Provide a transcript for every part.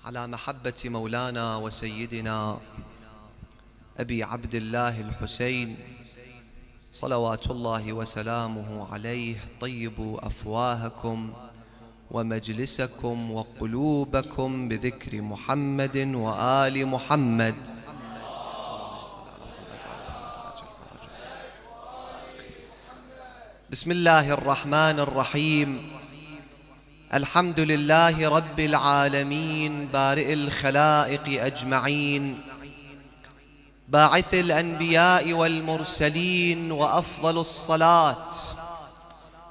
على محبة مولانا وسيدنا أبي عبد الله الحسين صلوات الله وسلامه عليه. طيبوا أفواهكم ومجلسكم وقلوبكم بذكر محمد وآل محمد. بسم الله الرحمن الرحيم. الحمد لله رب العالمين بارئ الخلائق أجمعين، باعث الأنبياء والمرسلين، وأفضل الصلاة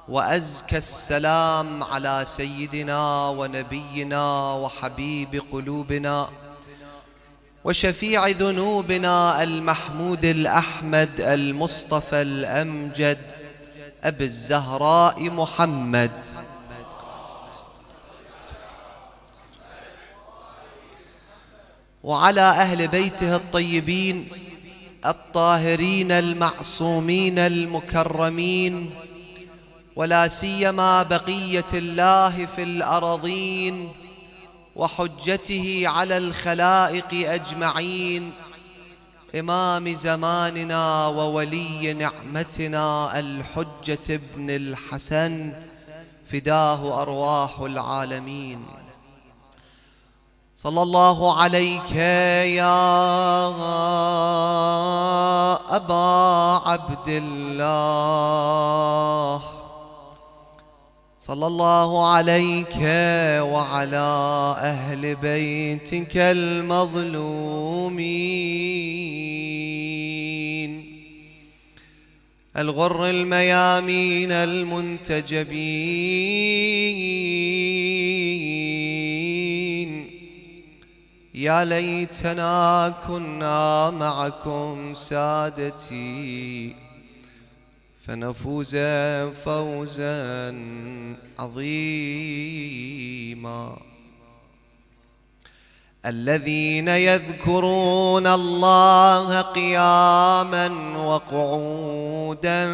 وأزكى السلام على سيدنا ونبينا وحبيب قلوبنا وشفيع ذنوبنا المحمود الأحمد المصطفى الأمجد أبي الزهراء محمد، وعلى أهل بيته الطيبين الطاهرين المعصومين المكرمين، ولا سيما بقية الله في الأراضين وحجته على الخلائق أجمعين، إمام زماننا وولي نعمتنا الحجة ابن الحسن فداه أرواح العالمين. صلى الله عليك يا أبا عبد الله، صلى الله عليك وعلى أهل بيتك المظلومين الغر الميامين المنتجبين. يا ليتنا كنا معكم سادتي فنفوز فوزا عظيما. الذين يذكرون الله قياما وقعودا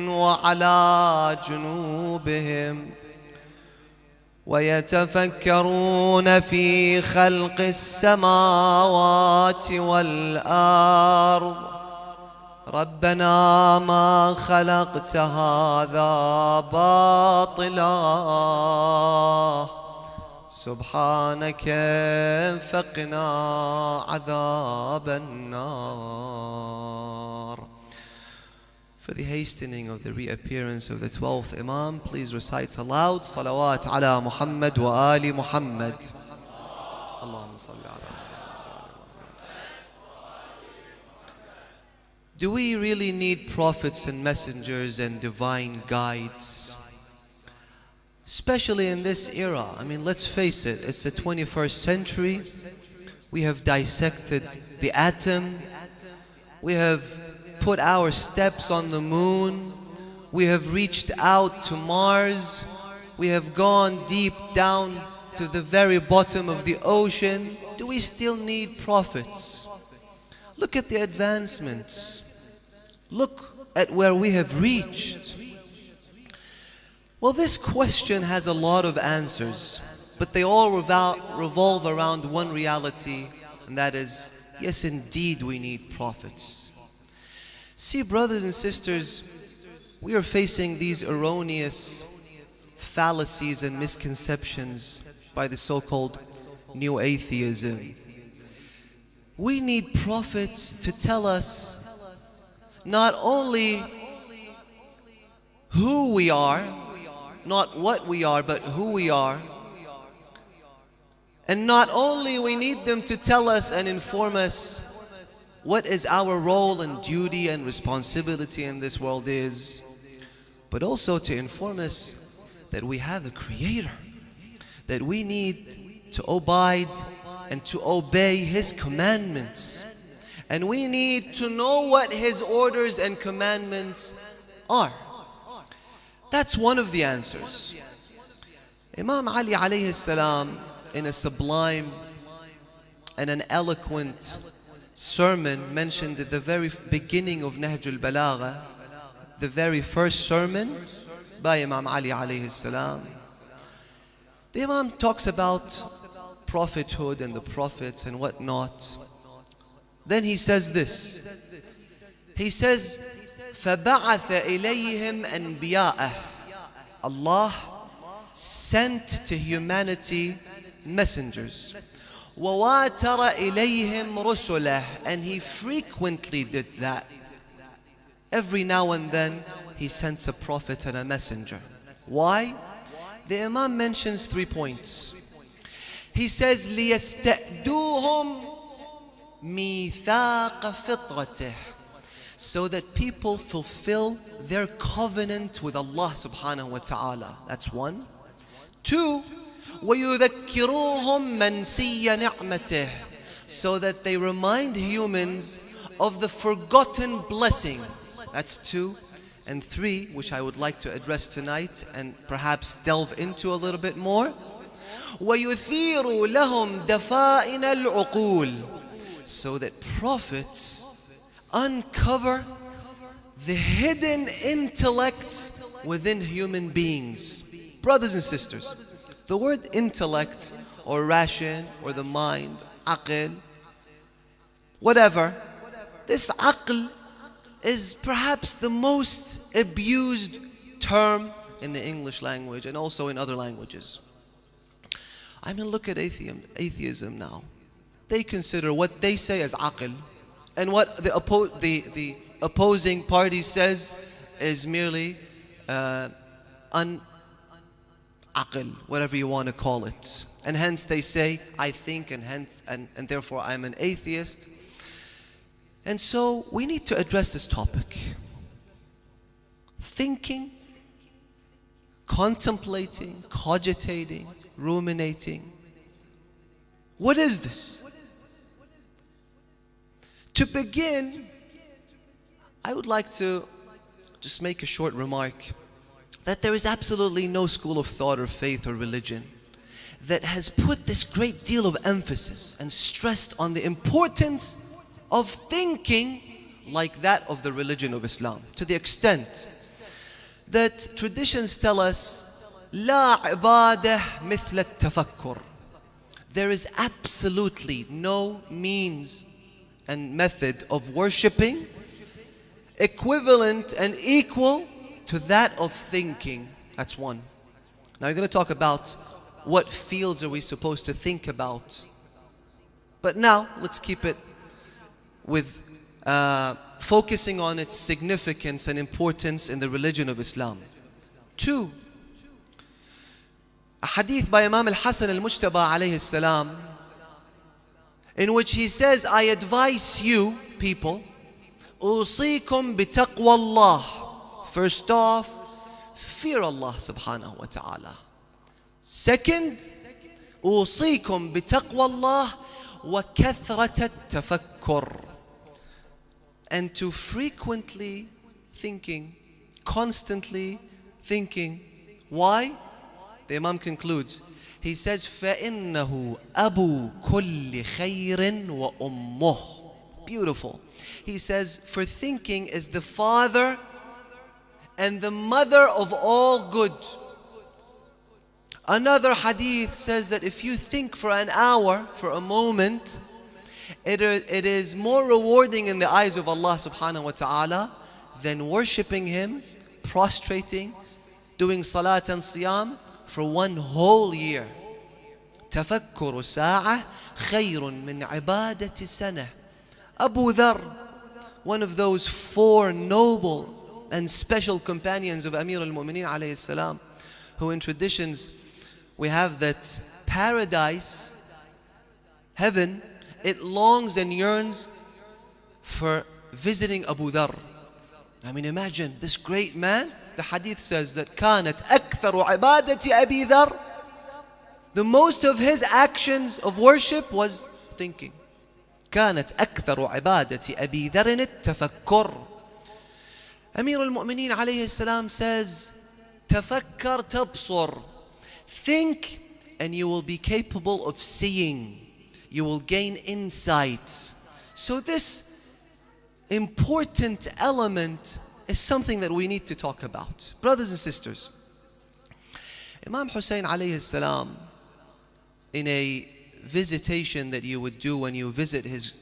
وعلى جنوبهم ويتفكرون في خلق السماوات والأرض ربنا ما خلقت هذا باطلا سبحانك فقنا عذاب النار. For the hastening of the reappearance of the 12th Imam, please recite aloud Salawat ala Muhammad wa Ali Muhammad. Allahumma salli ala Muhammad. Do we really need prophets and messengers and divine guides? Especially in this era. I mean, let's face it, it's the 21st century. We have dissected the atom. We have put our steps on the moon. We have reached out to Mars. We have gone deep down to the very bottom of the ocean. Do we still need prophets? Look at the advancements. Look at where we have reached. Well, this question has a lot of answers, but they all revolve around one reality, and that is, yes, indeed, we need prophets. See, brothers and sisters, we are facing these erroneous fallacies and misconceptions by the so-called new atheism. We need prophets to tell us not only who we are, not what we are, but who we are. And not only we need them to tell us and inform us what is our role and duty and responsibility in this world is, but also to inform us that we have a Creator, that we need to abide and to obey His commandments, and we need to know what His orders and commandments are. That's one of the answers. Imam Ali alayhi salam, in a sublime and an eloquent sermon mentioned at the very beginning of Nahj al-Balagha, the very first sermon by Imam Ali alayhi salam, the Imam talks about prophethood and the prophets and whatnot, then he says this. He says, فَبَعَثَ إِلَيْهِمْ أَنْبِيَاءَهُ. Allah sent to humanity messengers. وَوَاتَرَ إِلَيْهِمْ رُسُلَهُ. And he frequently did that. Every now and then he sends a prophet and a messenger. Why? The Imam mentions 3 points. He says, لِيَسْتَأْدُوهُمْ مِيثَاقَ فِطْرَتِهِ. So that people fulfill their covenant with Allah subhanahu wa ta'ala. That's 1. 2, وَيُذَكِّرُوهُمْ مَنْسِيَّ نِعْمَتِهِ. So that they remind humans of the forgotten blessing. That's 2. And 3, which I would like to address tonight and perhaps delve into a little bit more. وَيُثِيرُ لَهُمْ دَفَائِنَ الْعُقُولِ. So that prophets uncover the hidden intellects within human beings. Brothers and sisters, the word intellect or ration or the mind, aql, whatever, this aql is perhaps the most abused term in the English language and also in other languages. I mean, look at atheism now. They consider what they say as aql, and what the opposing party says is merely aql, whatever you want to call it. And hence they say, I think, and therefore I'm an atheist. And so we need to address this topic. Thinking, contemplating, cogitating, ruminating. What is this? To begin, I would like to just make a short remark that there is absolutely no school of thought or faith or religion that has put this great deal of emphasis and stressed on the importance of thinking like that of the religion of Islam, to the extent that traditions tell us لا عبادة مثل التفكر. There is absolutely no means and method of worshipping equivalent and equal to that of thinking. That's 1. Now we're going to talk about what fields are we supposed to think about. But now let's keep it with focusing on its significance and importance in the religion of Islam. 2, a hadith by Imam Al-Hasan Al-Mujtaba alayhi salam, in which he says, I advise you, people, أوصيكم بتقوى الله. First off, fear Allah subhanahu wa ta'ala. Second, أوصيكم بتقوى الله وكثرة التفكر. And to frequently thinking, constantly thinking. Why? The Imam concludes. He says, فَإِنَّهُ أَبُو كُلِّ خَيْرٍ وَأُمُّهُ. Beautiful. He says, for thinking is the father and the mother of all good. Another hadith says that if you think for an hour, for a moment, it is more rewarding in the eyes of Allah subhanahu wa ta'ala than worshipping Him, prostrating, doing salat and siyam for 1 whole year. تفكر ساعة خير من عبادة سنة. Abu Dharr, one of those 4 noble and special companions of Amir al-Mu'mineen alayhi salam, who in traditions we have that paradise, heaven, it longs and yearns for visiting Abu Dharr. I mean, imagine this great man. The hadith says that كانت أكثر عبادة أبي ذر. The most of his actions of worship was thinking. كانت أكثر عبادة أبي ذر التفكر. Amir al-Mu'mineen alayhi salam says, تفكر تبصر. Think and you will be capable of seeing. You will gain insight. So this important element is something that we need to talk about. Brothers and sisters, Imam Hussain alayhi salam, in a visitation that you would do when you visit his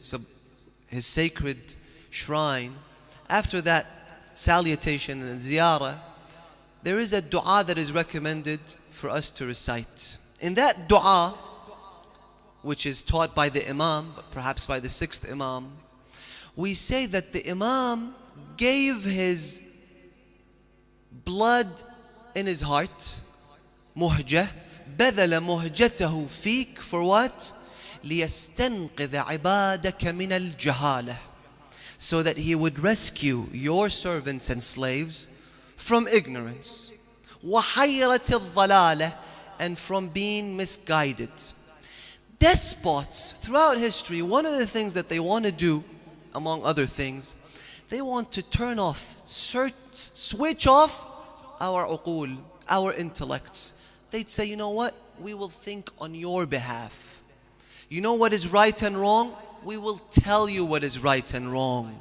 sacred shrine, after that salutation and ziyarah, there is a dua that is recommended for us to recite. In that dua, which is taught by the Imam, perhaps by the 6th Imam, we say that the Imam gave his blood in his heart, muhjah, بذل مهجته فيك, for what? ليستنقذ عبادك من الجهالة, so that he would rescue your servants and slaves from ignorance, وحيرة الضلالة, and from being misguided. Despots throughout history, one of the things that they want to do, among other things, they want to turn off, switch off our uqul, our intellects. They'd say, you know what? We will think on your behalf. You know what is right and wrong? We will tell you what is right and wrong.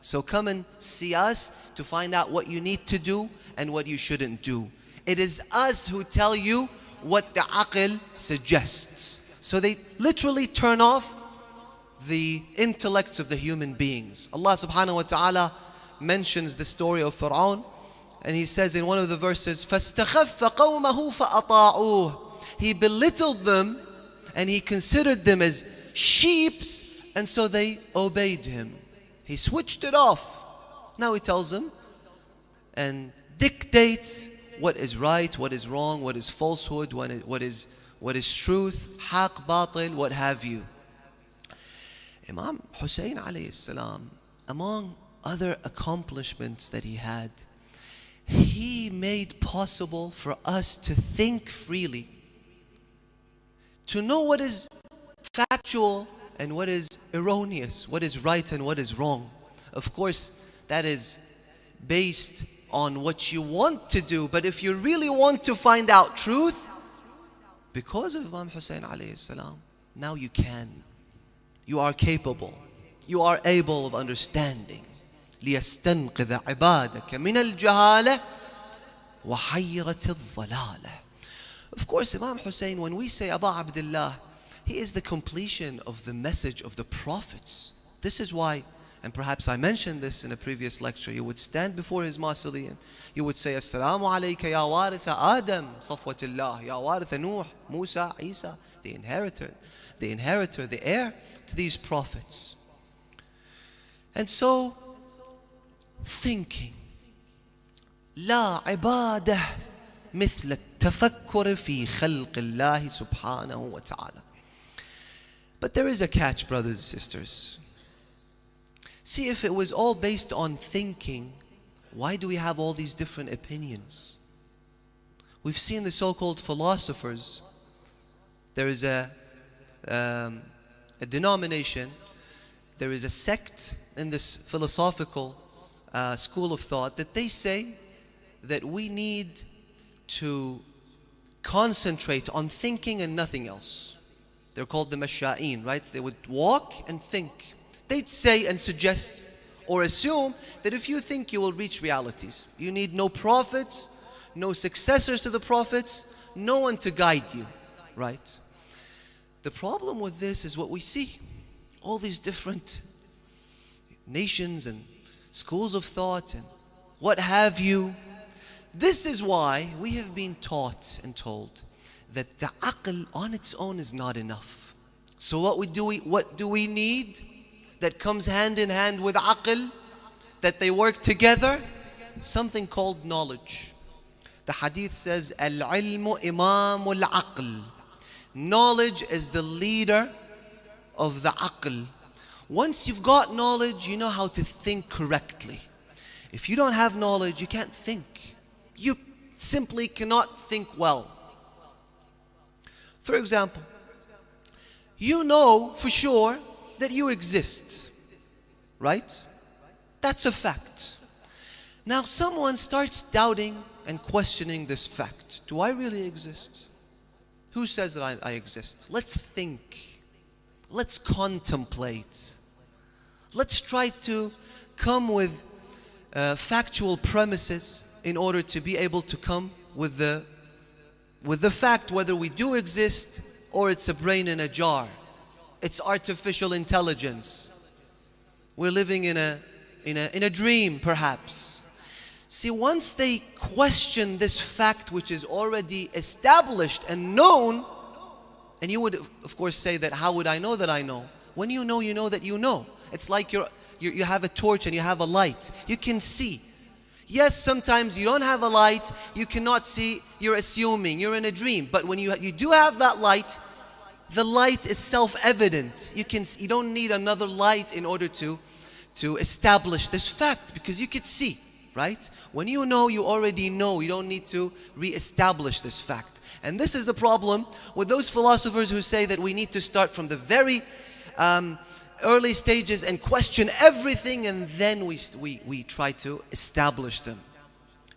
So come and see us to find out what you need to do and what you shouldn't do. It is us who tell you what the aql suggests. So they literally turn off the intellects of the human beings. Allah subhanahu wa ta'ala mentions the story of Fir'aun, and he says in one of the verses, فَاسْتَخَفَّ قَوْمَهُ فَأَطَاعُوهُ. He belittled them and he considered them as sheeps, and so they obeyed him. He switched it off. Now he tells them and dictates what is right, what is wrong, what is falsehood, what is truth, haq, batil, what have you. Imam Hussain alayhi salam, among other accomplishments that he had, he made possible for us to think freely, to know what is factual and what is erroneous, what is right and what is wrong. Of course, that is based on what you want to do, but if you really want to find out truth, because of Imam Hussain alayhi salam, now you can. You are capable. You are able of understanding. لِيَسْتَنْقِذَ عِبَادَكَ مِنَ الْجَهَالَةِ وَحَيْرَةِ الضَّلَالَةِ. Of course, Imam Hussain, when we say Abu Abdullah, he is the completion of the message of the prophets. This is why, and perhaps I mentioned this in a previous lecture, you would stand before his mausoleum, you would say, Assalamu alayka ya waritha Adam, Safwatillah, ya waritha Nuh, Musa, Isa, the inheritor, the heir to these prophets. And so, thinking, لا عبادة مثل التفكر في خلق الله سبحانه وتعالى. But there is a catch, brothers and sisters. See, if it was all based on thinking, why do we have all these different opinions? We've seen the so-called philosophers. There is a denomination, there is a sect in this philosophical school of thought that they say that we need to concentrate on thinking and nothing else. They're called the Masha'in, right? They would walk and think. They'd say and suggest or assume that if you think, you will reach realities. You need no prophets, no successors to the prophets, no one to guide you, right? The problem with this is what we see. All these different nations and schools of thought and what have you. This is why we have been taught and told that the aql on its own is not enough. So what do we need that comes hand in hand with aql, that they work together? Something called knowledge. The hadith says, Al-ilmu imamul aql. Knowledge is the leader of the aql. Once you've got knowledge, you know how to think correctly. If you don't have knowledge, you can't think. You simply cannot think well. For example, you know for sure that you exist, right? That's a fact. Now someone starts doubting and questioning this fact. Do I really exist? Who says that I exist? Let's think. Let's contemplate. Let's try to come with factual premises in order to be able to come with the fact whether we do exist or it's a brain in a jar. It's artificial intelligence. We're living in a dream, perhaps. See, once they question this fact which is already established and known, and you would of course say that, how would I know that I know? When you know that you know. It's like you have a torch and you have a light. You can see. Yes, sometimes you don't have a light, you cannot see, you're assuming, you're in a dream. But when you do have that light, the light is self-evident. You don't need another light in order to establish this fact, because you could see, right? When you know, you already know. You don't need to re-establish this fact. And this is the problem with those philosophers who say that we need to start from the very early stages and question everything, and then we try to establish them.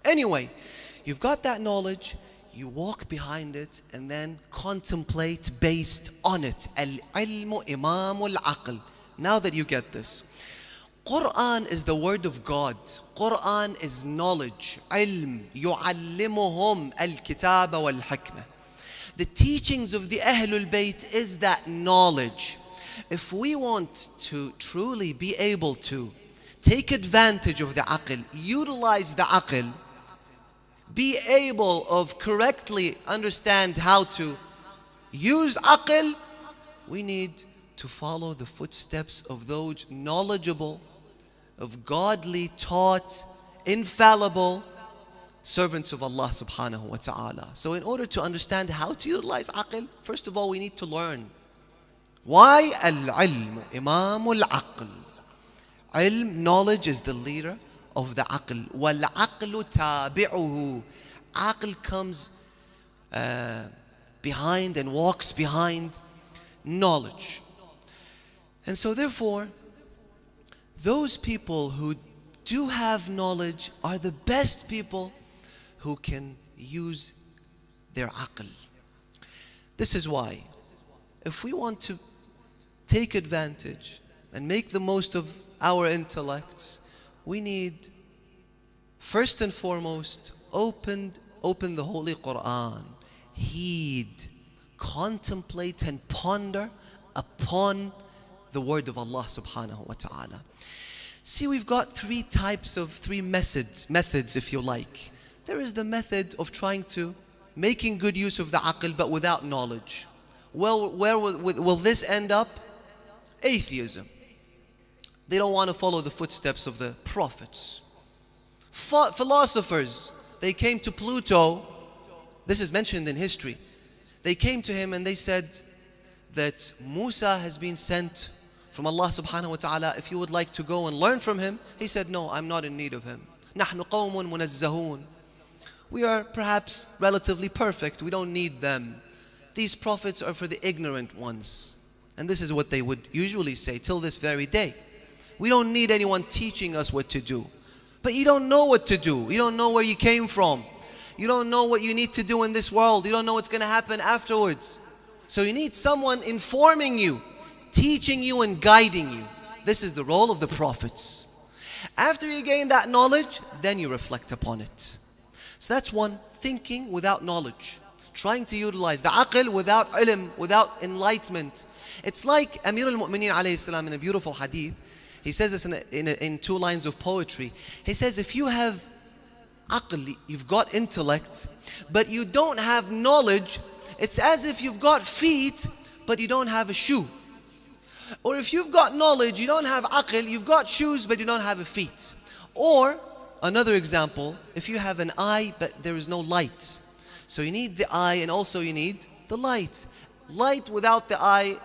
Anyway, you've got that knowledge, you walk behind it and then contemplate based on it. Al-ilmu imamul aql. Now that you get this, Quran is the word of God. Quran is knowledge. Ilm yu'allimuhum al-kitaba wal-hikmah. The teachings of the Ahlul Bayt is that knowledge. If we want to truly be able to take advantage of the aql, utilize the aql, be able of correctly understand how to use aql, we need to follow the footsteps of those knowledgeable, of godly taught, infallible servants of Allah subhanahu wa ta'ala. So in order to understand how to utilize aql, first of all we need to learn. Why? Al-ilmu imamul aql. Ilm, knowledge, is the leader of the aql. Wal-aqlu tabi'uhu. Aql comes behind and walks behind knowledge. And so therefore, those people who do have knowledge are the best people who can use their aql. This is why, if we want to take advantage and make the most of our intellects, we need, first and foremost, open the Holy Quran, heed, contemplate and ponder upon the word of Allah subhanahu wa ta'ala. See, we've got three methods if you like. There is the method of trying to making good use of the aql but without knowledge. Well, where will this end up? Atheism. They don't want to follow the footsteps of the prophets. Philosophers, they came to Pluto. This is mentioned in history. They came to him and they said that Musa has been sent from Allah subhanahu wa ta'ala. If you would like to go and learn from him, he said, no, I'm not in need of him. نحن قوم منزهون. We are perhaps relatively perfect. We don't need them. These prophets are for the ignorant ones. And this is what they would usually say till this very day. We don't need anyone teaching us what to do. But you don't know what to do. You don't know where you came from. You don't know what you need to do in this world. You don't know what's going to happen afterwards. So you need someone informing you, teaching you and guiding you. This is the role of the prophets. After you gain that knowledge, then you reflect upon it. So that's one, thinking without knowledge. Trying to utilize the aql without ilm, without enlightenment. It's like Amir al-Mu'mineen alayhi salam in a beautiful hadith. He says this in two lines of poetry. He says, if you have aql, you've got intellect, but you don't have knowledge, it's as if you've got feet, but you don't have a shoe. Or if you've got knowledge, you don't have aql, you've got shoes, but you don't have a feet. Or, another example, if you have an eye, but there is no light. So you need the eye and also you need the light. Light without the eye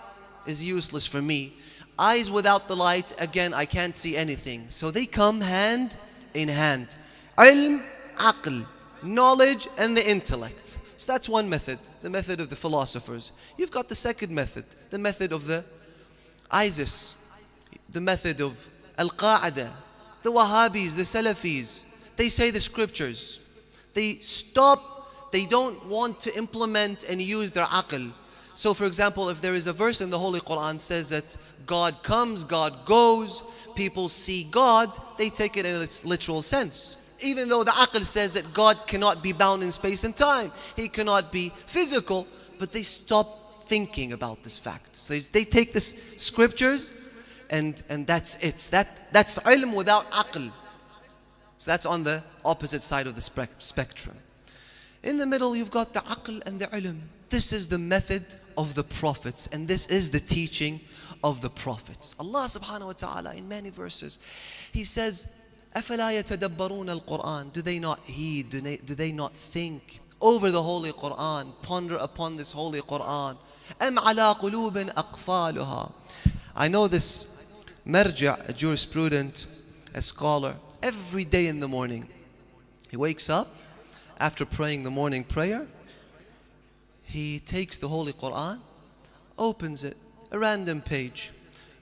is useless for me. Eyes without the light, again, I can't see anything. So they come hand in hand. Ilm, aql, knowledge and the intellect. So that's one method, the method of the philosophers. You've got the second method, the method of the ISIS, the method of Al-Qaeda, the Wahhabis, the Salafis. They say the scriptures. They don't want to implement and use their aql. So for example, if there is a verse in the Holy Quran says that God comes, God goes, people see God, they take it in its literal sense. Even though the aql says that God cannot be bound in space and time, He cannot be physical, but they stop thinking about this fact. So they take this scriptures and that's it. That's ilm without aql. So that's on the opposite side of the spectrum. In the middle, you've got the aql and the ilm. This is the method of the prophets, and this is the teaching of the prophets. Allah subhanahu wa ta'ala in many verses, He says, أَفَلَا يَتَدَبَّرُونَ الْقُرْآنِ. Do they not heed? Do they not think over the Holy Quran, ponder upon this Holy Quran? أَمْ عَلَىٰ قُلُوبٍ أَقْفَالُهَا. I know this marja', a jurisprudent, a scholar, every day in the morning, he wakes up after praying the morning prayer, he takes the Holy Quran, opens it, a random page,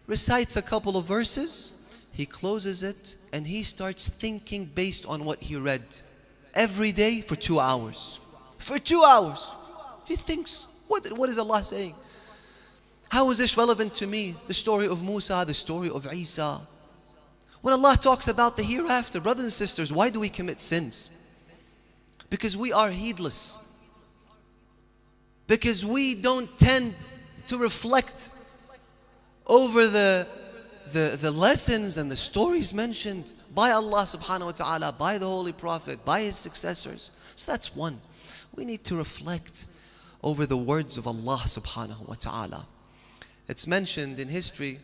recites a couple of verses, he closes it, and he starts thinking based on what he read every day for 2 hours. For 2 hours, he thinks, what is Allah saying? How is this relevant to me? The story of Musa, the story of Isa. When Allah talks about the hereafter, brothers and sisters, why do we commit sins? Because we are heedless. Because we don't tend to reflect over the lessons and the stories mentioned by Allah subhanahu wa ta'ala, by the Holy Prophet, by His successors. So that's one. We need to reflect over the words of Allah subhanahu wa ta'ala. It's mentioned in history,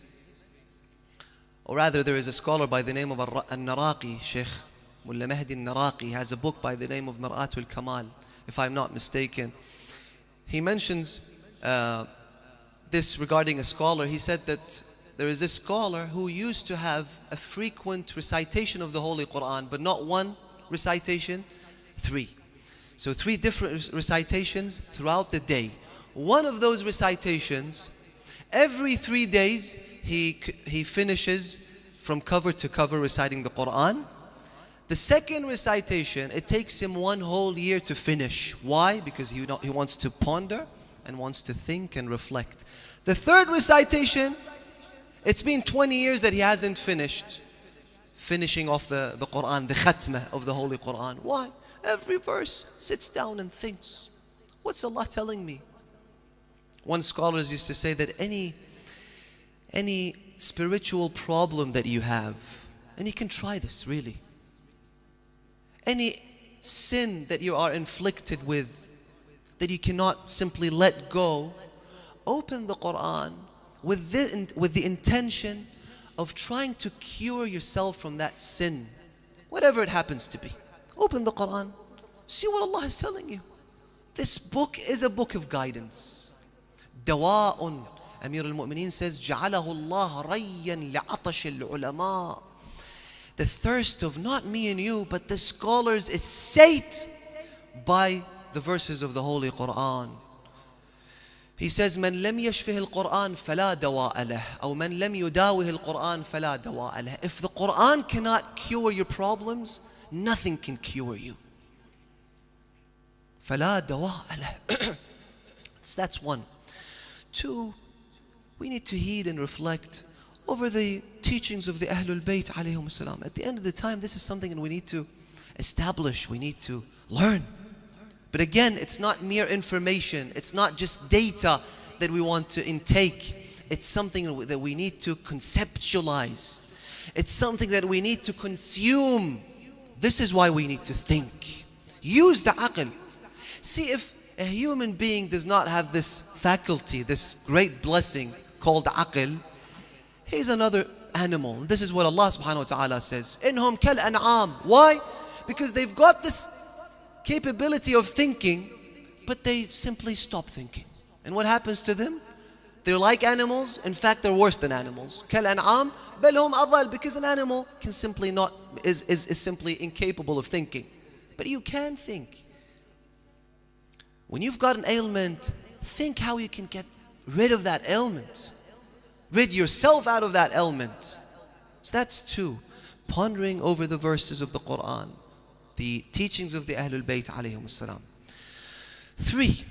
or rather there is a scholar by the name of Al-Naraqi, Sheikh Mullah Mahdi Al-Naraqi, has a book by the name of Mir'atul Kamal, if I'm not mistaken. He mentions this regarding a scholar. He said that there is a scholar who used to have a frequent recitation of the Holy Quran, but not one recitation, 3. So 3 different recitations throughout the day. One of those recitations, every 3 days, he finishes from cover to cover reciting the Quran. The second recitation, it takes him 1 whole year to finish. Why? Because he wants to ponder and wants to think and reflect. The third recitation, it's been 20 years that he hasn't finished finishing off the Quran, the khatmah of the Holy Quran. Why? Every verse sits down and thinks, what's Allah telling me? One scholar used to say that any spiritual problem that you have, and you can try this really, any sin that you are inflicted with, that you cannot simply let go, open the Quran with the intention of trying to cure yourself from that sin, whatever it happens to be. Open the Quran, see what Allah is telling you. This book is a book of guidance. Dawa'un. Amir al-Mu'mineen says, جَعَلَهُ اللَّهَ رَيًّا لِعَطَشِ الْعُلَمَاءِ. The thirst of not me and you, but the scholars is sate by the verses of the Holy Quran. He says, مَنْ لَمْ يَشْفِهِ الْقُرْآنِ فَلَا دَوَاءَ لَهُ أو مَنْ لَمْ يُدَاوِهِ الْقُرْآنِ فَلَا دَوَاءَ لَهُ. If the Quran cannot cure your problems, nothing can cure you. فَلَا دَوَاءَ لَهُ. So that's 1. 2, we need to heed and reflect over the teachings of the Ahlul Bayt alayhum salam. At the end of the time, this is something that we need to establish, we need to learn. But again, it's not mere information, it's not just data that we want to intake. It's something that we need to conceptualize. It's something that we need to consume. This is why we need to think. Use the aql. See, if a human being does not have this faculty, this great blessing called aql, he's another animal. This is what Allah subhanahu wa ta'ala says. إِنْهُمْ كَالْأَنْعَامِ. Why? Because they've got this capability of thinking, but they simply stop thinking. And what happens to them? They're like animals. In fact, they're worse than animals. كَالْأَنْعَامِ بَلْ هُمْ أَضَلْ. Because an animal can simply not, is simply incapable of thinking. But you can think. When you've got an ailment, think how you can get rid of that ailment. Rid yourself out of that ailment. So that's 2. Pondering over the verses of the Quran, the teachings of the Ahlul Bayt alayhim salam. 3.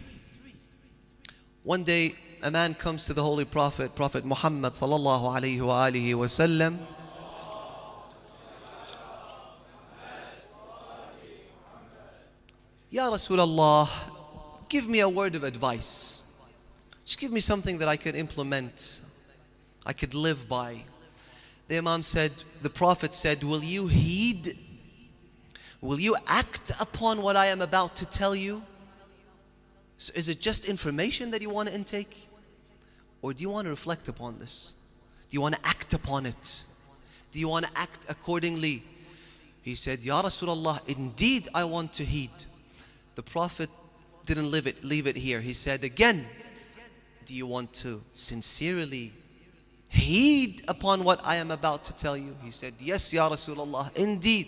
One day a man comes to the Holy Prophet, Prophet Muhammad sallallahu alayhi wa alihi wa sallam. Ya Rasulullah, give me a word of advice. Just give me something that I could implement, I could live by. The Imam said, the Prophet said, will you heed? Will you act upon what I am about to tell you? So is it just information that you want to intake? Or do you want to reflect upon this? Do you want to act upon it? Do you want to act accordingly? He said, Ya Rasulullah, indeed I want to heed. The Prophet didn't leave it here. He said again, do you want to sincerely heed upon what I am about to tell you? He said, yes, Ya Rasulullah, indeed.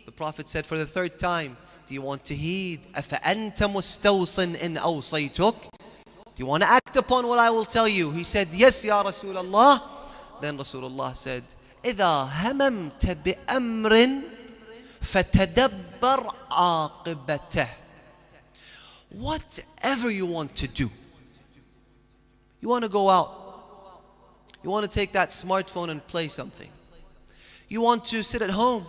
The Prophet said for the third time, do you want to heed? أَفَأَنْتَ مُسْتَوْصٍ إِنْ أَوْصَيْتُكَ? Do you want to act upon what I will tell you? He said, yes, Ya Rasulullah. Then Rasulullah said, إِذَا هَمَمْتَ بِأَمْرٍ فَتَدَبَّرْ عَاقِبَتَهُ. Whatever you want to do, you want to go out, you want to take that smartphone and play something, you want to sit at home,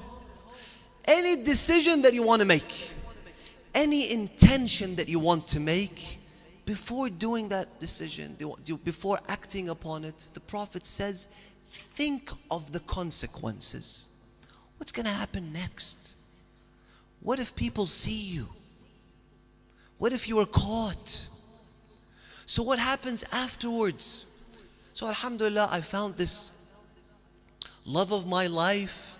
any decision that you want to make, any intention that you want to make, before doing that decision, before acting upon it, the Prophet says, think of the consequences. What's going to happen next? What if people see you? What if you are caught? So what happens afterwards? So alhamdulillah, I found this love of my life.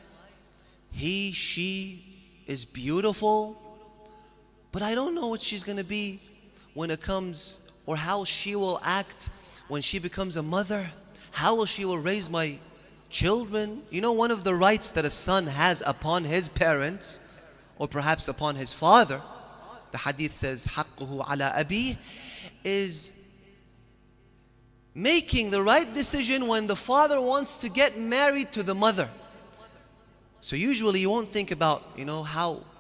She is beautiful, but I don't know what she's going to be when it comes, or how she will act when she becomes a mother. How will she raise my children? You know, one of the rights that a son has upon his parents, or perhaps upon his father, the hadith says, حَقُّهُ عَلَى أَبِيهِ, is making the right decision when the father wants to get married to the mother. So usually you won't think about,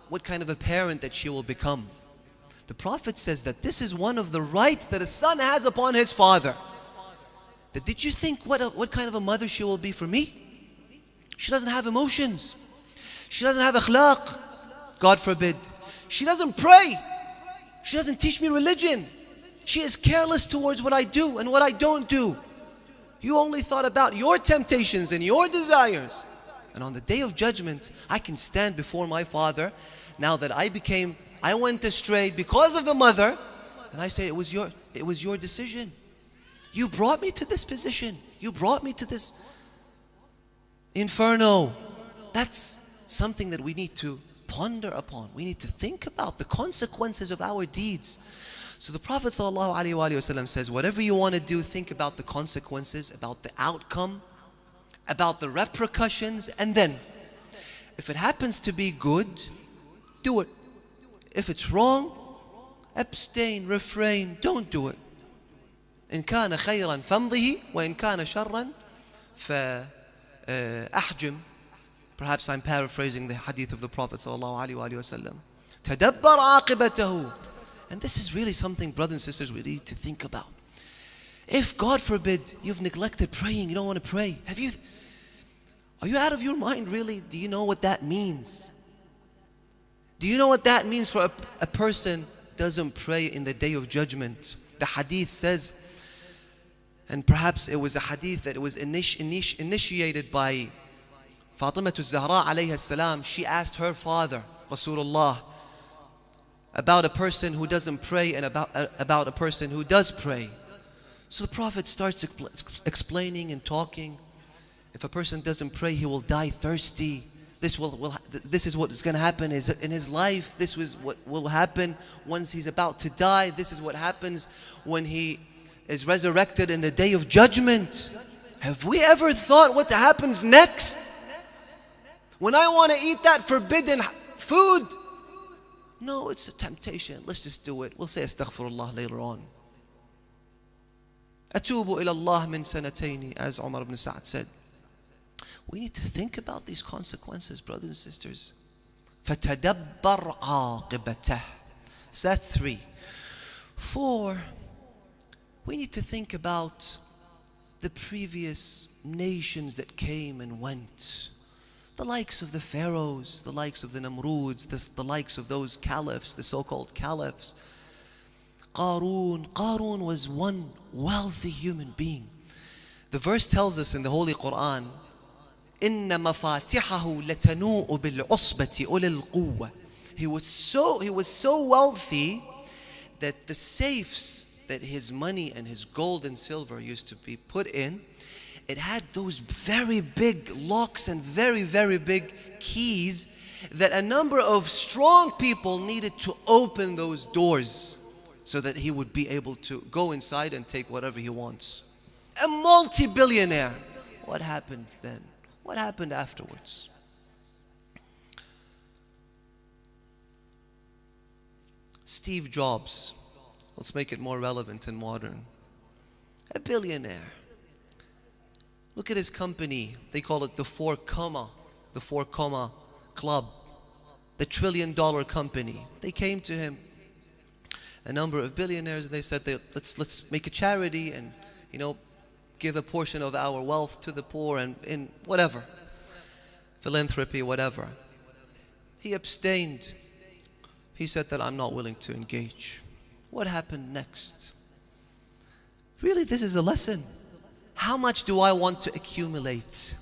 what kind of a parent that she will become. The Prophet says that this is one of the rights that a son has upon his father. That did you think what kind of a mother she will be for me? She doesn't have emotions. She doesn't have akhlaq. God forbid. She doesn't pray. She doesn't teach me religion. She is careless towards what I do and what I don't do. You only thought about your temptations and your desires. And on the day of judgment, I can stand before my Father, now that I went astray because of the mother, and I say, it was your decision. You brought me to this position. You brought me to this inferno. That's something that we need to ponder upon. We need to think about the consequences of our deeds. So the Prophet ﷺ says, whatever you want to do, think about the consequences, about the outcome, about the repercussions, and then if it happens to be good, do it. If it's wrong, abstain, refrain, don't do it. إن كان خيرا فامضه وإن كان شرا فأحجم. Perhaps I'm paraphrasing the hadith of the Prophet ﷺ. تدبر عاقبته. And this is really something, brothers and sisters, we need to think about. If, God forbid, you've neglected praying, you don't want to pray. Are you out of your mind, really? Do you know what that means? Do you know what that means for a person doesn't pray in the day of judgment? The hadith says, and perhaps it was a hadith that was initiated by Fatima Zahra alayha salam. She asked her father, Rasulullah, about a person who doesn't pray and about a person who does pray. So the Prophet starts explaining and talking. If a person doesn't pray, he will die thirsty. This is what is going to happen in his life. This is what will happen once he's about to die. This is what happens when he is resurrected in the day of judgment. Have we ever thought what happens next? When I want to eat that forbidden food, no, it's a temptation. Let's just do it. We'll say astaghfirullah later on. Atubu ila Allah min sanataini, as Umar ibn Sa'd said. We need to think about these consequences, brothers and sisters. فَتَدَبَّرْ عَاقِبَتَهُ. So that's 3. 4, we need to think about the previous nations that came and went. The likes of the pharaohs, the likes of the Namruds, the likes of those caliphs, the so-called caliphs. Qarun was one wealthy human being. The verse tells us in the Holy Quran, إِنَّ مَفَاتِحَهُ لَتَنُوءُ بِالْعُصْبَةِ أُولِي الْقُوَّةِ. He was so wealthy that the safes that his money and his gold and silver used to be put in, it had those very big locks and very, very big keys that a number of strong people needed to open those doors so that he would be able to go inside and take whatever he wants. A multi-billionaire. What happened then? What happened afterwards? Steve Jobs. Let's make it more relevant and modern. A billionaire. Look at his company. They call it the 4 Comma Club. The $1 trillion company. They came to him, a number of billionaires, and they said, let's make a charity and, give a portion of our wealth to the poor and in whatever. Philanthropy, whatever. He abstained. He said that I'm not willing to engage. What happened next? Really, this is a lesson. How much do I want to accumulate?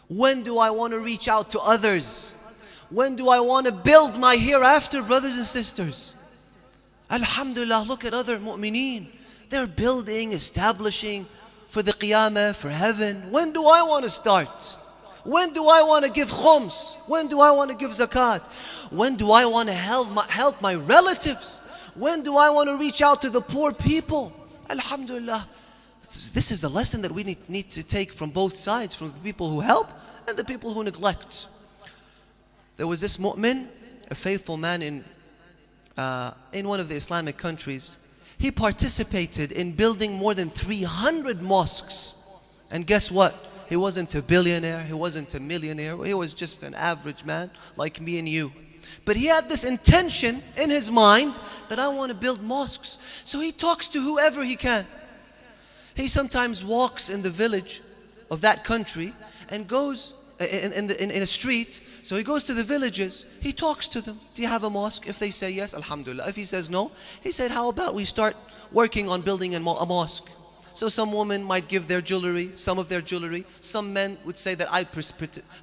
When do I want to reach out to others? When do I want to build my hereafter, brothers and sisters? Alhamdulillah, look at other mu'mineen. They're building, establishing for the qiyamah, for heaven. When do I want to start? When do I want to give khums? When do I want to give zakat? When do I want to help my relatives? When do I want to reach out to the poor people? Alhamdulillah. This is a lesson that we need to take from both sides, from the people who help and the people who neglect. There was this mu'min, a faithful man in one of the Islamic countries. He participated in building more than 300 mosques. And guess what? He wasn't a billionaire, he wasn't a millionaire, he was just an average man like me and you. But he had this intention in his mind that I want to build mosques. So he talks to whoever he can. He sometimes walks in the village of that country and goes in a street. So he goes to the villages, he talks to them. Do you have a mosque? If they say yes, alhamdulillah. If he says no, he said, how about we start working on building a mosque? So some women might give their jewelry, some of their jewelry. Some men would say that I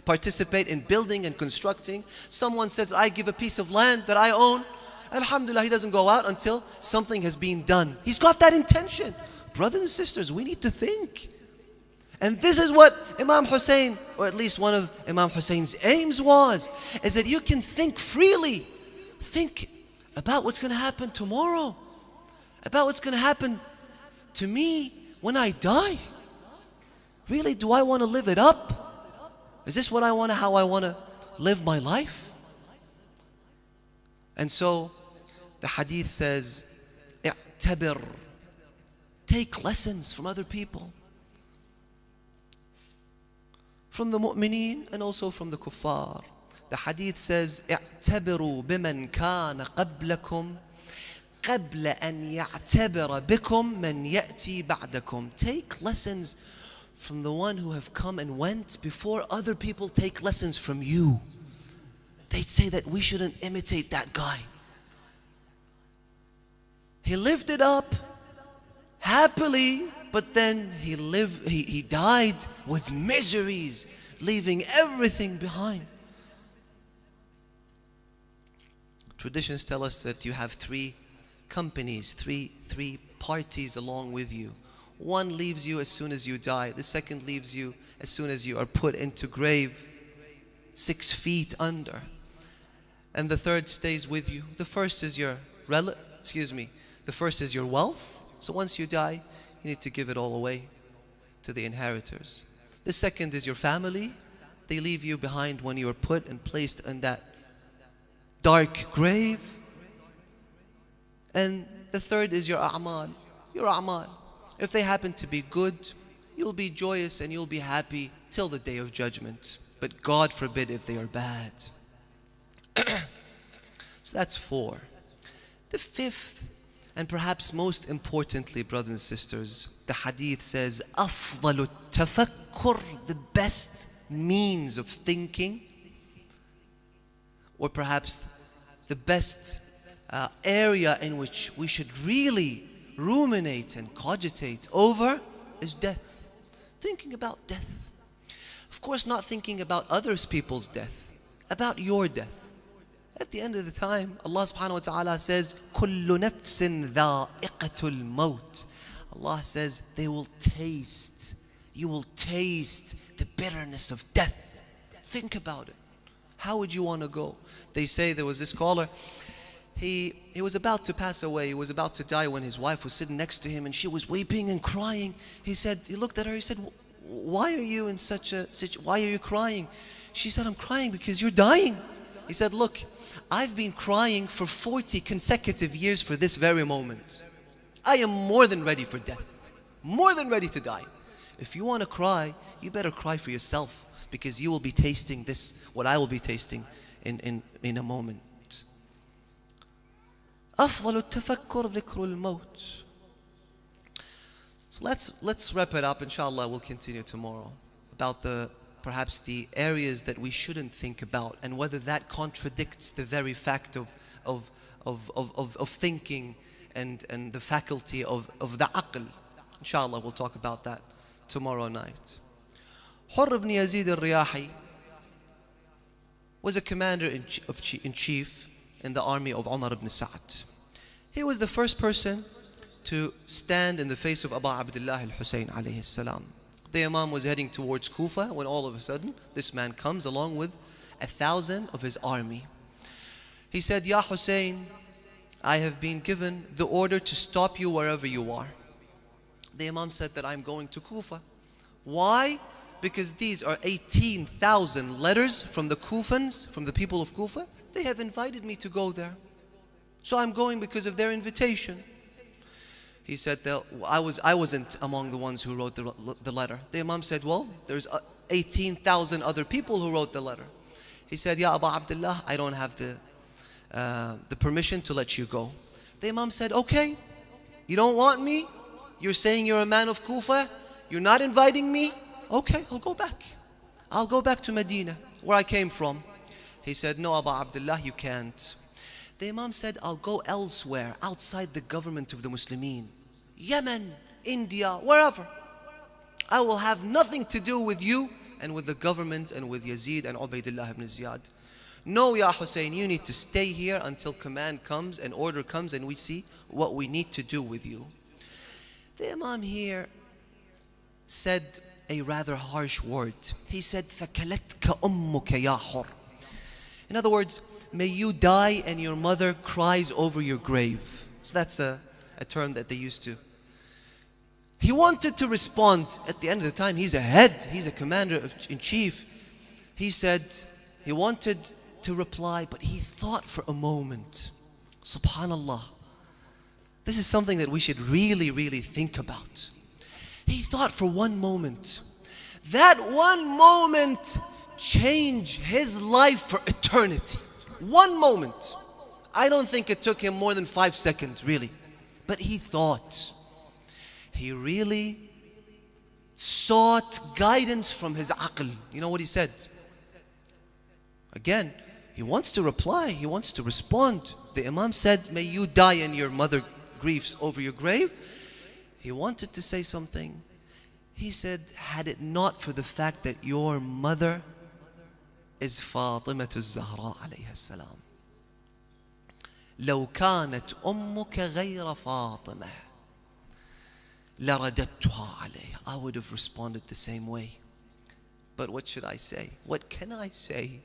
participate in building and constructing. Someone says I give a piece of land that I own. Alhamdulillah, he doesn't go out until something has been done. He's got that intention. Brothers and sisters, we need to think. And this is what Imam Hussain, or at least one of Imam Hussein's aims was, is that you can think freely. Think about what's going to happen tomorrow. About what's going to happen to me when I die. Really, do I want to live it up? Is this what I want to, how I want to live my life? And so the hadith says, i'tabir. Take lessons from other people. From the mu'mineen and also from the kuffar. The hadith says, i'tabiru biman kana qablakum قبل أن يعتبر بكم من يأتي بعدكم. Take lessons from the one who have come and went before other people take lessons from you. They'd say that we shouldn't imitate that guy. He lived it up happily, but then he died with miseries, leaving everything behind. Traditions tell us that you have three companies, three parties along with you. One leaves you as soon as you die. The second leaves you as soon as you are put into grave 6 feet under. And the third stays with you. The first is your the first is your wealth. So once you die, you need to give it all away to the inheritors. The second is your family. They leave you behind when you are put and placed in that dark grave. And the third is your a'mal. Your a'mal. If they happen to be good, you'll be joyous and you'll be happy till the day of judgment. But God forbid if they are bad. So that's 4. The 5th, and perhaps most importantly, brothers and sisters, the hadith says, أفضل التفكر, the best means of thinking, or perhaps the best area in which we should really ruminate and cogitate over is death. Thinking about death. Of course, not thinking about other people's death, about your death. At the end of the time, Allah subhanahu wa ta'ala says, كُلُّ نَفْسٍ ذَائِقَةُ الْمَوْتِ. Allah says, they will taste, you will taste the bitterness of death. Think about it. How would you want to go? They say there was this scholar, he was about to pass away, he was about to die when his wife was sitting next to him and she was weeping and crying. He looked at her, he said, why are you in such a situation? Why are you crying? She said, I'm crying because you're dying. He said, look, I've been crying for 40 consecutive years for this very moment. I am more than ready for death, more than ready to die. If you want to cry, you better cry for yourself, because you will be tasting this, what I will be tasting in a moment. أفضل التفكر ذكر الموت. So let's wrap it up. Inshallah, we'll continue tomorrow about perhaps the areas that we shouldn't think about, and whether that contradicts the very fact of thinking and the faculty of the aql. Inshallah, we'll talk about that tomorrow night. Hurr ibn Yazid al-Riyahi was a commander-in-chief in the army of Umar ibn Sa'd. He was the first person to stand in the face of Abu Abdullah al-Hussain alayhi salam. The Imam was heading towards Kufa when all of a sudden this man comes along with 1,000 of his army. He said, Ya Hussain, I have been given the order to stop you wherever you are. The Imam said that I'm going to Kufa. Why? Because these are 18,000 letters from the Kufans, from the people of Kufa. They have invited me to go there. So I'm going because of their invitation. He said that I wasn't among the ones who wrote the letter. The Imam said, well, there's 18,000 other people who wrote the letter. He said, Ya Abu Abdullah, I don't have the permission to let you go. The Imam said, okay, you don't want me? You're saying you're a man of Kufa? You're not inviting me? Okay, I'll go back. I'll go back to Medina, where I came from. He said, no, Abu Abdullah, you can't. The Imam said, I'll go elsewhere, outside the government of the Muslimin. Yemen, India, wherever. I will have nothing to do with you and with the government and with Yazid and Ubaydullah ibn Ziyad. No, Ya Hussein, you need to stay here until command comes and order comes and we see what we need to do with you. The Imam here said a rather harsh word. He said, ثَكَلَتْكَ أُمُّكَ يَا حُرْ. In other words, may you die and your mother cries over your grave. So that's a term that they used to. He wanted to respond. At the end of the time, he's a head, he's a commander-in-chief. He said, he wanted to reply, but he thought for a moment. Subhanallah. This is something that we should really, really think about. He thought for one moment. That one moment changed his life for eternity. One moment. I don't think it took him more than 5 seconds, really. But he thought. He really sought guidance from his aql. You know what he said? Again, he wants to reply. He wants to respond. The Imam said, may you die and your mother griefs over your grave. He wanted to say something. He said, had it not for the fact that your mother is Fatimatu Zahra alayha salam. لو كانت أمك غير فاطمة لرددتها عليه. I would have responded the same way. But what should I say? What can I say?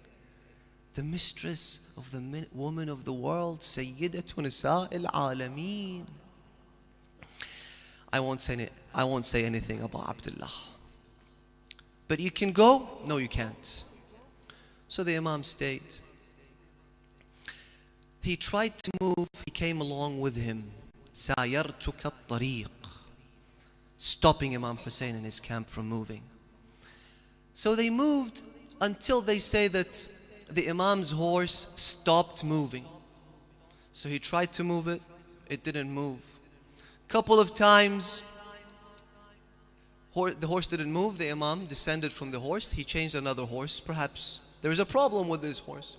The mistress of the woman of the world, سيدة نساء العالمين. I won't say anything about Abdullah. But you can go? No, you can't. So the Imam stayed. He tried to move, he came along with him. سايرتك الطريق. Stopping Imam Hussain in his camp from moving. So they moved until they say that the Imam's horse stopped moving. So he tried to move it, it didn't move. Couple of times, the horse didn't move, the Imam descended from the horse, he changed another horse. Perhaps there is a problem with this horse.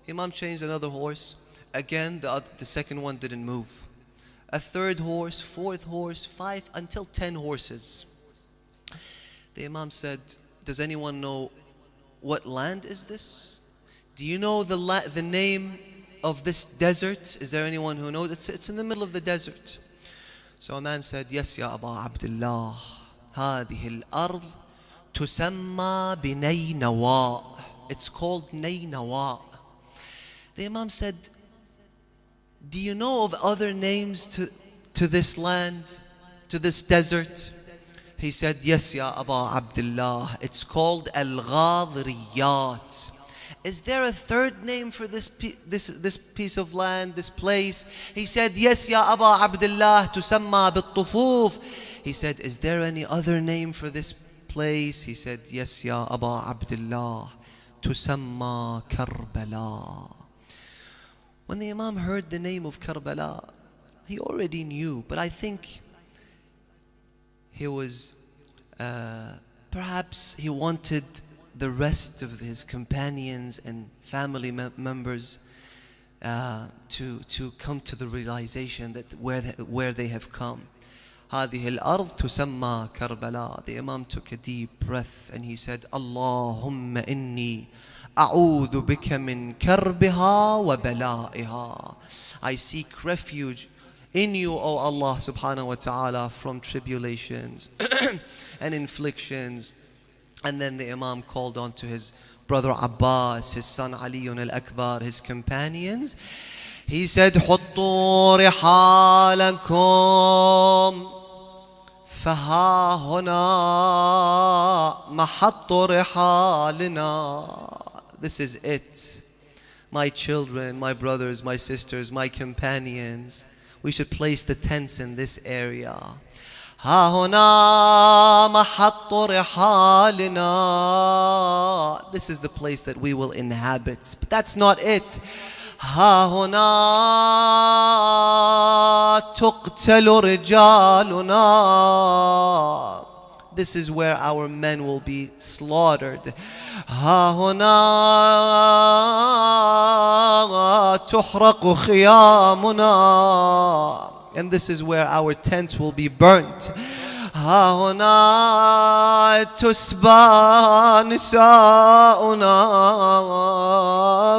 Imam changed another horse, Again, the second one didn't move. A third horse, fourth horse, 5 until 10 horses. The Imam said, does anyone know what land is this? Do you know the name of this desert? Is there anyone who knows? It's in the middle of the desert. So a man said, yes, Ya Aba Abdullah, هذه الأرض تسمى بنينوى. It's called Nainawa. The Imam said, do you know of other names to this land, to this desert? He said, yes, Ya Aba Abdullah, it's called Al-Ghadriyat. Is there a third name for this piece of land, this place? He said, yes, Ya Aba Abdullah, tusamma bit-tufuf. He said, is there any other name for this place? He said, yes, Ya Aba Abdullah, tusamma Karbala. When the Imam heard the name of Karbala, he already knew, but I think he was, perhaps he wanted the rest of his companions and family members to come to the realization that where they have come. هذه الأرض تسمى كربلاء. The Imam took a deep breath and he said, اللهم إني أعوذ بك من كربها وبلائها. I seek refuge in you, O Allah subhanahu wa ta'ala, from tribulations and inflictions. And then the Imam called on to his brother Abbas, his son Ali Al-Akbar, his companions. He said, حطوا رحالكم فها هنا محط رحالنا. This is it. My children, my brothers, my sisters, my companions, we should place the tents in this area. ها هنا محط رحالنا. This is the place that we will inhabit. But that's not it. ها هنا تقتل رجالنا. This is where our men will be slaughtered. ها هنا تحرق خيامنا. And this is where our tents will be burnt. ها هنا تسبى نساؤنا.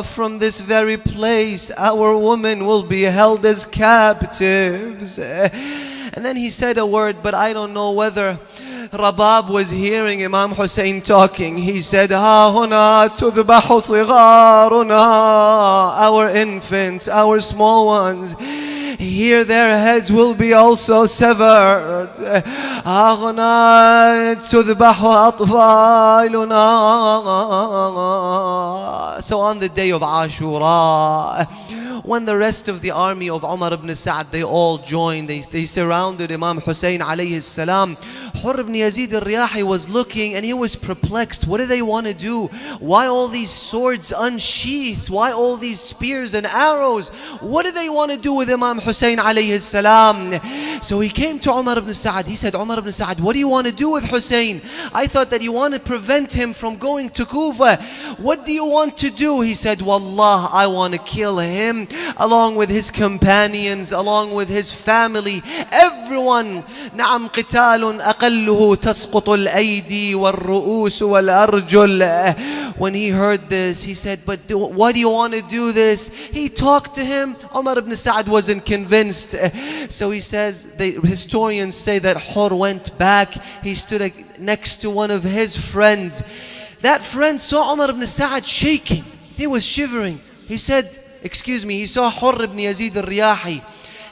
From this very place our women will be held as captives. And then he said a word, but I don't know whether Rabab was hearing Imam Hussain talking. He said, ها هنا تذبح صغارنا. Our infants, our small ones, here their heads will be also severed. ها هنا تذبح أطفالنا. So on the day of Ashura, when the rest of the army of Umar ibn Sa'd, they all joined, they surrounded Imam Hussain alayhi salam. Hurr ibn Yazid al-Riyahi was looking and he was perplexed. What do they want to do? Why all these swords unsheathed? Why all these spears and arrows? What do they want to do with Imam Hussain alayhi salam? So he came to Umar ibn Sa'd. He said, Umar ibn Sa'd, what do you want to do with Hussain? I thought that you want to prevent him from going to Kufa. What do you want to do? He said, Wallah, I want to kill him along with his companions, along with his family, everyone. نعم قتال أقله تسقط الأيدي والرؤوس والأرجل. When he heard this, he said, but why do you want to do this? He talked to him. Umar ibn Sa'd wasn't convinced. So he says, the historians say that Hur went back. He stood next to one of his friends. That friend saw Umar ibn Sa'd shaking. He was shivering. He said, excuse me, he saw Hurr ibn Yazid al-Riyahi.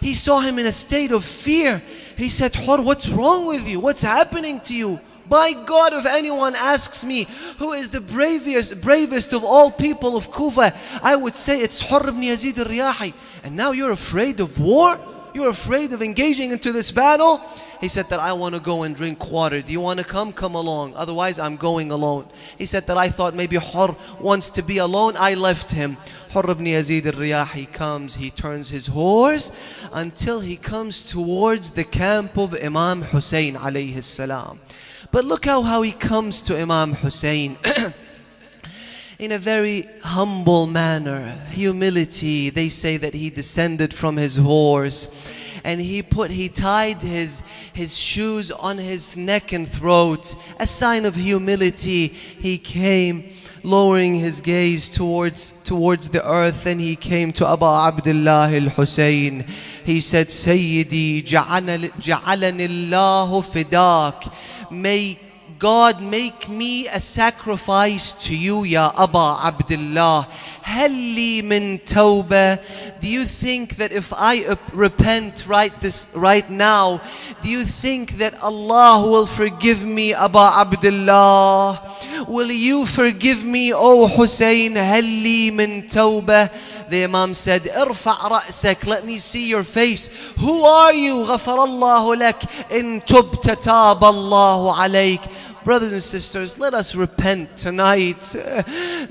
He saw him in a state of fear. He said, Hurr, what's wrong with you? What's happening to you? By God, if anyone asks me who is the bravest of all people of Kufa, I would say it's Hurr ibn Yazid al-Riyahi. And now you're afraid of war? You're afraid of engaging into this battle? He said that I want to go and drink water. Do you want to come? Come along. Otherwise, I'm going alone. He said that I thought maybe Hurr wants to be alone. I left him. Hurr ibn Yazid al-Riyahi comes, he turns his horse until he comes towards the camp of Imam Hussain alayhi salam. But look how he comes to Imam Hussain. in a very humble manner, humility. They say that he descended from his horse and he tied his shoes on his neck and throat, a sign of humility. He came lowering his gaze towards the earth, and he came to Abu Abdullah al-Hussain. He said, Sayyidi, ja'alani Allahu fidak. May God make me a sacrifice to you, Ya Aba Abdullah. Halli min tawbah. Do you think that if I repent right now, do you think that Allah will forgive me, Aba Abdullah? Will you forgive me, O Hussain? Halli min tawbah. The Imam said, Irfa' ra'sak, let me see your face. Who are you? Ghafarallahu lak. In tubta taba Allahu alayk. Brothers and sisters, let us repent tonight.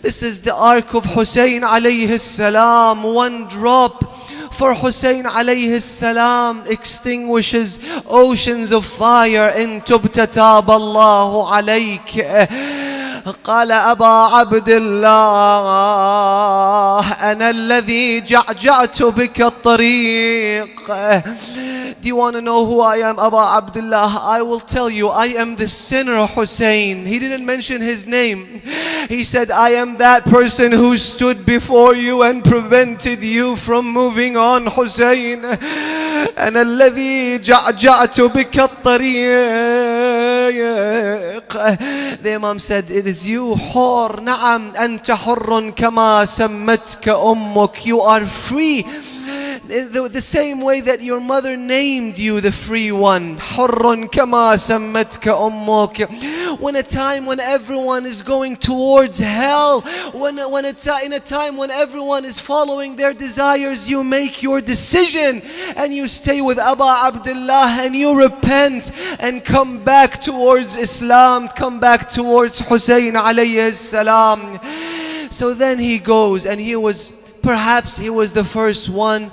This is the ark of Hussain alayhi salam. One drop for Hussain alayhi salam extinguishes oceans of fire. In tubta taba Allahu alayk. قال أبا عبد الله أنا الذي جعجعت بك الطريق. Do you want to know who I am, Abu Abdullah? I will tell you, I am the sinner Hussain. He didn't mention his name. He said, I am that person who stood before you and prevented you from moving on, Hussain. أنا الذي جعجعت بك الطريق. The Imam said, it is you, حر. نعم أنت حر كما سمتك أمك. You are free. The same way that your mother named you the free one. حر كما سمتك أمك. When a time when everyone is going towards hell, in a time when everyone is following their desires, you make your decision and you stay with Abu Abdullah and you repent and come back towards Islam, come back towards Hussain alayhi salam. So then he goes, and perhaps he was the first one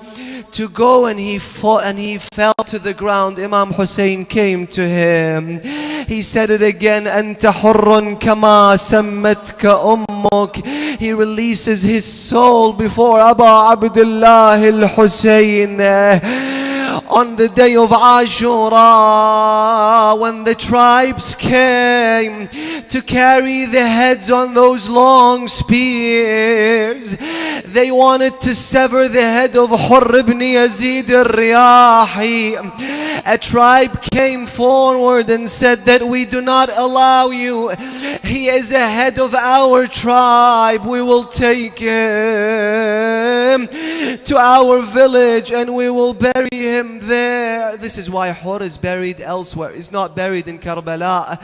to go, and he fought and he fell to the ground. Imam Hussain came to him. He said it again, Anta hurrun kama sammatka ummuk. He releases his soul before Abu Abdullah al-Hussain. On the day of Ashura, when the tribes came to carry the heads on those long spears, they wanted to sever the head of Hurr ibn Yazid al-Riyahi. A tribe came forward and said that we do not allow you. He is a head of our tribe. We will take him to our village and we will bury him there. This is why Hur is buried elsewhere. He's not buried in Karbala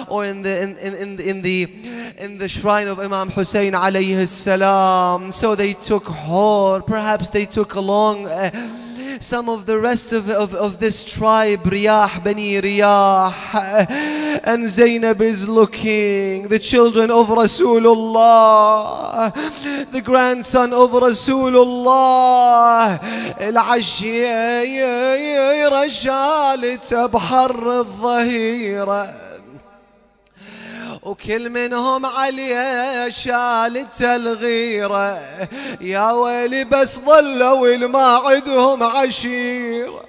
or in the shrine of Imam Hussain alayhi salam. So they took Hur. Perhaps they took along some of the rest of this tribe, Riyah, Bani Riyah. And Zainab is looking, the children of Rasulullah, the grandson of Rasulullah. العشيرة شالت بحر الظهيرة وكل منهم عليه شالت الغيرة. يا ويلي بس ظلوا ما عندهم عشيرة.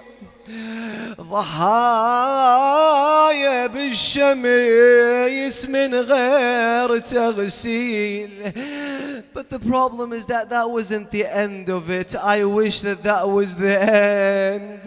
ضحايا بالشميس من غير تغسيل. But the problem is that wasn't the end of it. I wish that was the end.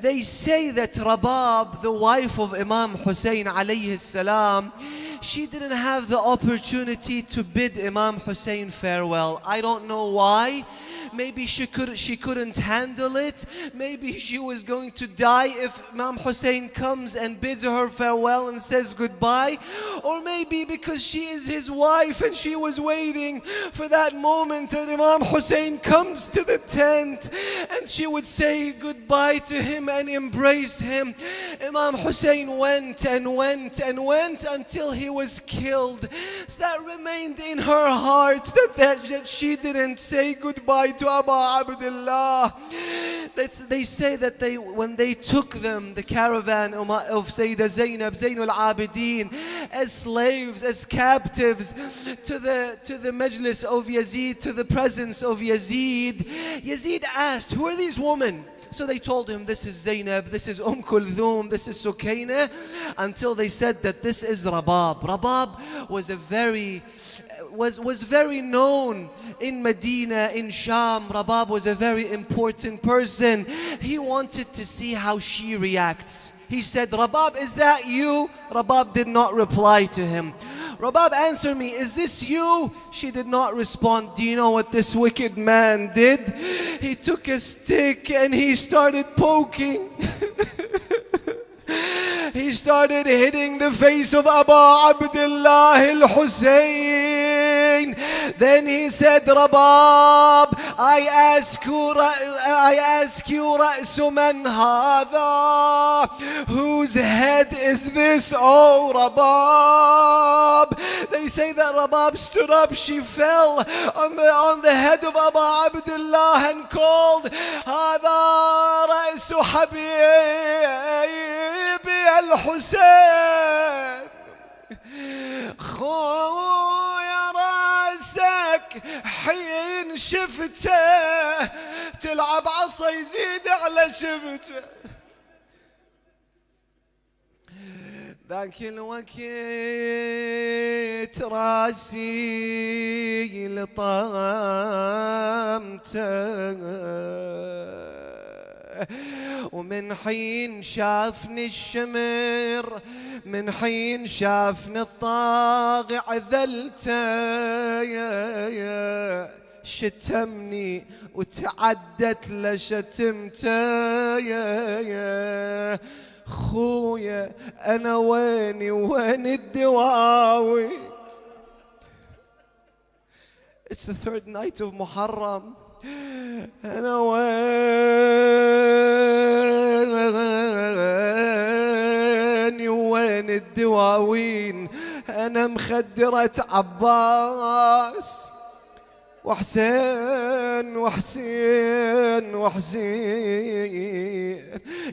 They say that Rabab, the wife of Imam Hussain alayhi salam, she didn't have the opportunity to bid Imam Hussain farewell. I don't know why. Maybe she couldn't handle it. Maybe she was going to die if Imam Hussain comes and bids her farewell and says goodbye. Or maybe because she is his wife and she was waiting for that moment that Imam Hussain comes to the tent and she would say goodbye to him and embrace him. Imam Hussain went and went and went until he was killed. So that remained in her heart that she didn't say goodbye to Abu Abdullah. They say that when they took them, the caravan of Sayyidah Zainab, Zainul Abidin, as slaves, as captives, to the majlis of Yazid, to the presence of Yazid, Yazid asked, who are these women? So they told him, this is Zainab, this is Kulthum, this is Sukaina, until they said that this is Rabab. Rabab was was very known in Medina, in Sham. Rabab was a very important person. He wanted to see how she reacts. He said, Rabab, is that you? Rabab did not reply to him. Rabab, answer me, is this you? She did not respond. Do you know what this wicked man did? He took a stick and he started poking. He started hitting the face of Abu Abdullah al-Hussain. Then he said, Rabab, I ask you, Ra'su man hadha? Whose head is this, oh Rabab? They say that Rabab stood up, she fell on the head of Abu Abdullah and called, Hadha Ra'su Habibi al-Hussein. خويا راسك حين شفته تلعب عصا يزيد على شفته. ذاك الوقت راسي لطامته، ومن حين شافني الشمر، من حين شافني الطاغي عذلته، شتمني وتعدت لشتمته. خويا أنا ويني وين الدواوي؟ It's the third night of Muharram. أنا وين الدواوين؟ أنا مخدرة عباس وحسين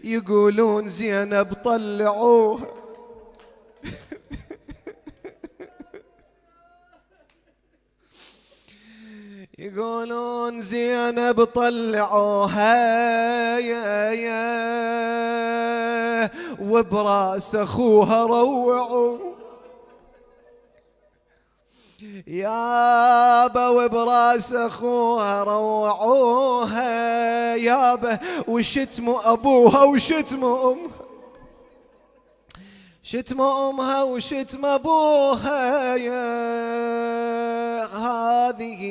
يقولون زينب طلعوها. يقولون زينب طلعوها وبراس اخوها روعوا يابا، وبراس اخوها روعوها يابا، وشتموا ابوها وشتموا امها، شتم امها وشتم ابوها. يا هذه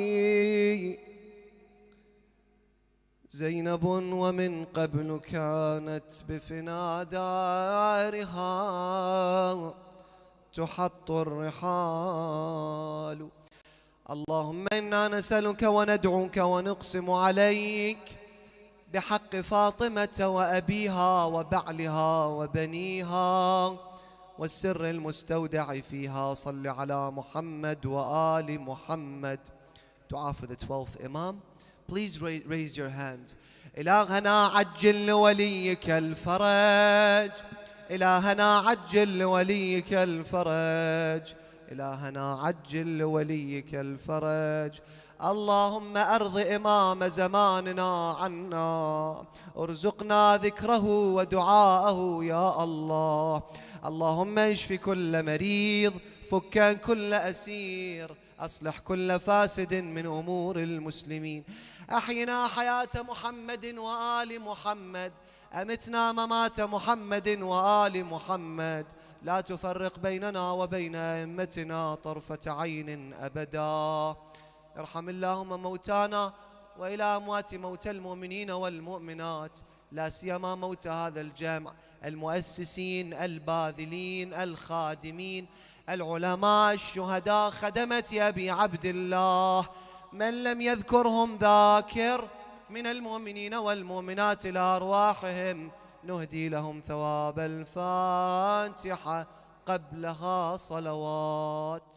زينب ومن قبل كانت بفنا دارها تحط الرحال. اللهم إنا نسألك وندعوك ونقسم عليك بحق فاطمة وأبيها وبعلها وبنيها والسر المستودع فيها، صل على محمد وآل محمد. Dua for the 12th Imam. Please raise your hands. إلهنا عجل لوليك الفرج، إلهنا عجل لوليك الفرج، إلهنا عجل لوليك الفرج. اللهم أرض إمام زماننا عنا، ارزقنا ذكره ودعاءه يا الله. اللهم اشف كل مريض، فك كل أسير، أصلح كل فاسد من أمور المسلمين. أحينا حياة محمد وآل محمد، أمتنا ممات محمد وآل محمد. لا تفرق بيننا وبين أئمتنا طرفة عين أبدا. ارحم اللهم موتانا وإلى أموات موتى المؤمنين والمؤمنات، لا سيما موتى هذا الجمع، المؤسسين الباذلين الخادمين العلماء الشهداء خدمة أبي عبد الله، من لم يذكرهم ذاكر من المؤمنين والمؤمنات إلى أرواحهم نهدي لهم ثواب الفاتحة قبلها صلوات.